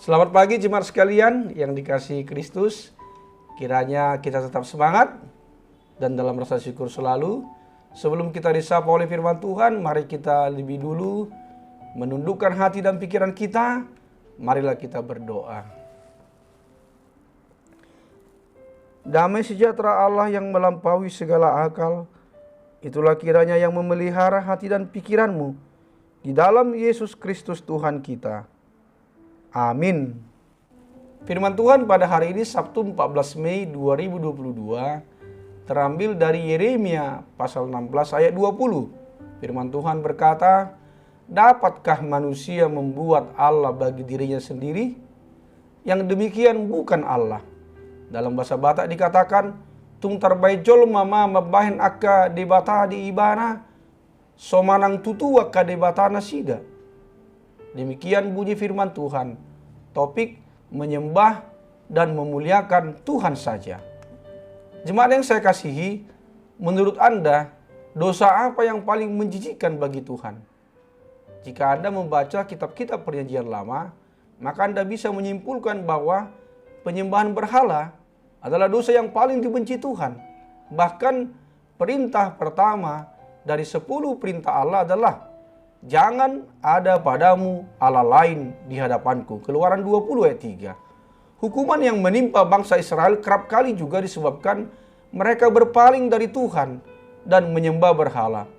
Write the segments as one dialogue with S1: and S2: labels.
S1: Selamat pagi jemaat sekalian yang dikasihi Kristus. Kiranya kita tetap semangat dan dalam rasa syukur selalu. Sebelum kita disapa oleh firman Tuhan, mari kita lebih dulu menundukkan hati dan pikiran kita. Marilah kita berdoa. Damai sejahtera Allah yang melampaui segala akal, itulah kiranya yang memelihara hati dan pikiranmu di dalam Yesus Kristus Tuhan kita. Amin. Firman Tuhan pada hari ini Sabtu 14 Mei 2022 terambil dari Yeremia pasal 16 ayat 20. Firman Tuhan berkata, "Dapatkah manusia membuat Allah bagi dirinya sendiri? Yang demikian bukan Allah." Dalam bahasa Batak dikatakan, "Tung tarbai jolma ma mabahin akka debata di ibana, somanang tutu akka debatana sida." Demikian bunyi firman Tuhan. Topik menyembah dan memuliakan Tuhan saja. Jemaat yang saya kasihi, menurut Anda, dosa apa yang paling menjijikkan bagi Tuhan? Jika Anda membaca kitab-kitab Perjanjian Lama, maka Anda bisa menyimpulkan bahwa penyembahan berhala adalah dosa yang paling dibenci Tuhan. Bahkan perintah pertama dari 10 perintah Allah adalah jangan ada padamu Allah lain di hadapanku. Keluaran 20 ayat 3. Hukuman yang menimpa bangsa Israel kerap kali juga disebabkan mereka berpaling dari Tuhan dan menyembah berhala.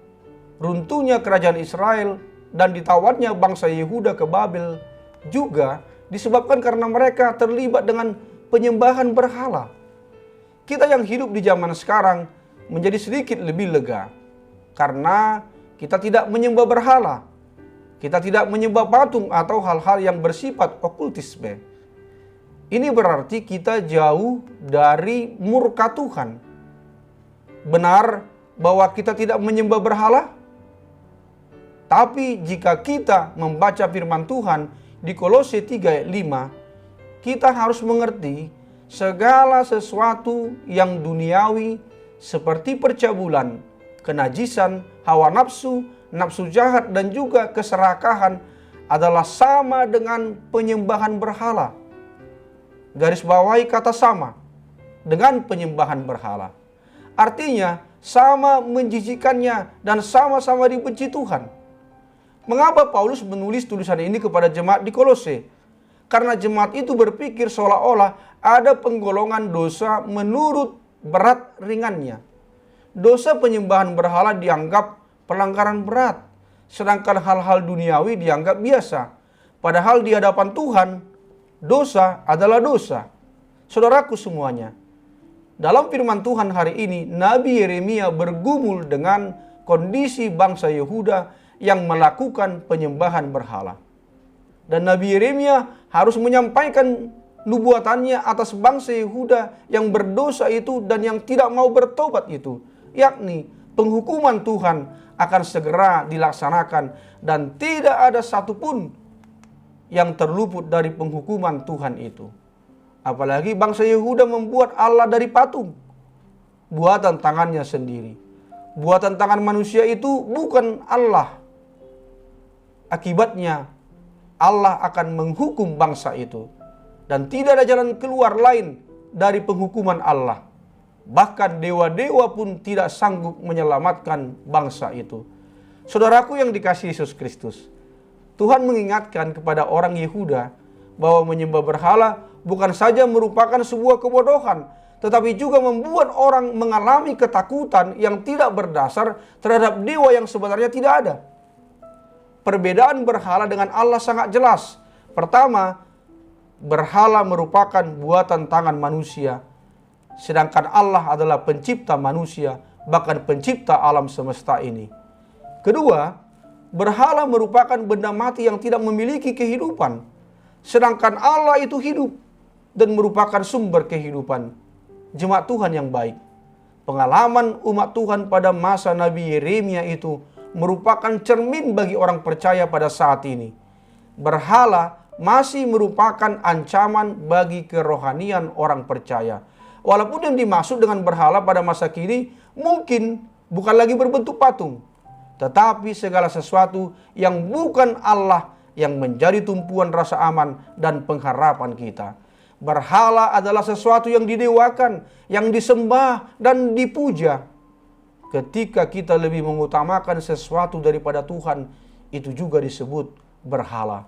S1: Runtuhnya kerajaan Israel dan ditawarnya bangsa Yehuda ke Babel juga disebabkan karena mereka terlibat dengan penyembahan berhala. Kita yang hidup di zaman sekarang menjadi sedikit lebih lega karena kita tidak menyembah berhala. Kita tidak menyembah patung atau hal-hal yang bersifat okultisme. Ini berarti kita jauh dari murka Tuhan. Benar bahwa kita tidak menyembah berhala? Tapi jika kita membaca firman Tuhan di Kolose 3 ayat 5, kita harus mengerti segala sesuatu yang duniawi seperti percabulan, kenajisan, hawa nafsu, nafsu jahat, dan juga keserakahan adalah sama dengan penyembahan berhala. Garis bawahi kata sama dengan penyembahan berhala. Artinya sama menjijikannya dan sama-sama dibenci Tuhan. Mengapa Paulus menulis tulisan ini kepada jemaat di Kolose? Karena jemaat itu berpikir seolah-olah ada penggolongan dosa menurut berat ringannya. Dosa penyembahan berhala dianggap pelanggaran berat, sedangkan hal-hal duniawi dianggap biasa. Padahal di hadapan Tuhan, dosa adalah dosa. Saudaraku semuanya, dalam firman Tuhan hari ini, Nabi Yeremia bergumul dengan kondisi bangsa Yehuda yang melakukan penyembahan berhala. Dan Nabi Yeremia harus menyampaikan nubuatannya atas bangsa Yehuda yang berdosa itu dan yang tidak mau bertobat itu, yakni penghukuman Tuhan akan segera dilaksanakan dan tidak ada satupun yang terluput dari penghukuman Tuhan itu. Apalagi bangsa Yehuda membuat Allah dari patung, buatan tangannya sendiri. Buatan tangan manusia itu bukan Allah. Akibatnya Allah akan menghukum bangsa itu dan tidak ada jalan keluar lain dari penghukuman Allah. Bahkan dewa-dewa pun tidak sanggup menyelamatkan bangsa itu. Saudaraku yang dikasihi Yesus Kristus, Tuhan mengingatkan kepada orang Yehuda bahwa menyembah berhala bukan saja merupakan sebuah kebodohan, tetapi juga membuat orang mengalami ketakutan yang tidak berdasar terhadap dewa yang sebenarnya tidak ada. Perbedaan berhala dengan Allah sangat jelas. Pertama, berhala merupakan buatan tangan manusia, sedangkan Allah adalah pencipta manusia, bahkan pencipta alam semesta ini. Kedua, berhala merupakan benda mati yang tidak memiliki kehidupan, sedangkan Allah itu hidup dan merupakan sumber kehidupan. Jemaat Tuhan yang baik, pengalaman umat Tuhan pada masa Nabi Yeremia itu merupakan cermin bagi orang percaya pada saat ini. Berhala masih merupakan ancaman bagi kerohanian orang percaya. Walaupun yang dimaksud dengan berhala pada masa kini mungkin bukan lagi berbentuk patung, tetapi segala sesuatu yang bukan Allah yang menjadi tumpuan rasa aman dan pengharapan kita. Berhala adalah sesuatu yang didewakan, yang disembah dan dipuja. Ketika kita lebih mengutamakan sesuatu daripada Tuhan, itu juga disebut berhala.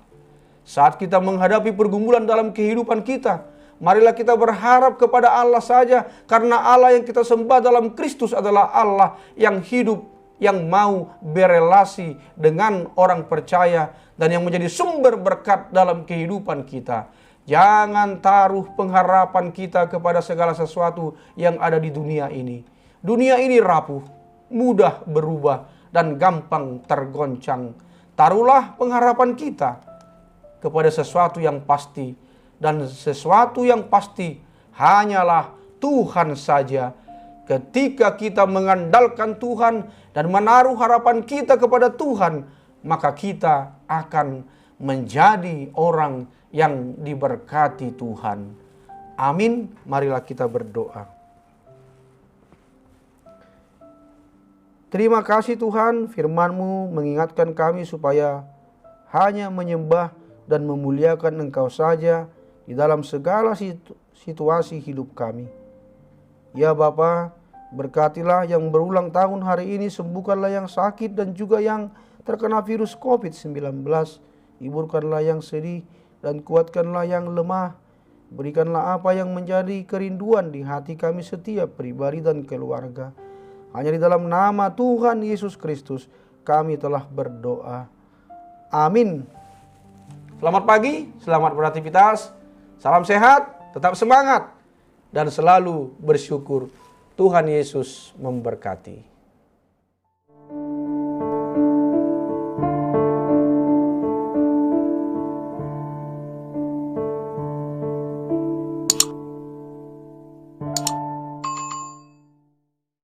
S1: Saat kita menghadapi pergumulan dalam kehidupan kita, marilah kita berharap kepada Allah saja, karena Allah yang kita sembah dalam Kristus adalah Allah yang hidup, yang mau berelasi dengan orang percaya, dan yang menjadi sumber berkat dalam kehidupan kita. Jangan taruh pengharapan kita kepada segala sesuatu yang ada di dunia ini. Dunia ini rapuh, mudah berubah, dan gampang tergoncang. Taruhlah pengharapan kita kepada sesuatu yang pasti. Dan sesuatu yang pasti hanyalah Tuhan saja. Ketika kita mengandalkan Tuhan dan menaruh harapan kita kepada Tuhan, maka kita akan menjadi orang yang diberkati Tuhan. Amin. Marilah kita berdoa. Terima kasih Tuhan, firman-Mu mengingatkan kami supaya hanya menyembah dan memuliakan Engkau saja di dalam segala situasi hidup kami. Ya Bapa, berkatilah yang berulang tahun hari ini, sembuhkanlah yang sakit dan juga yang terkena virus COVID-19. Hiburkanlah yang sedih dan kuatkanlah yang lemah. Berikanlah apa yang menjadi kerinduan di hati kami setiap pribadi dan keluarga. Hanya di dalam nama Tuhan Yesus Kristus kami telah berdoa. Amin. Selamat pagi, selamat beraktivitas, salam sehat, tetap semangat, dan selalu bersyukur. Tuhan Yesus memberkati.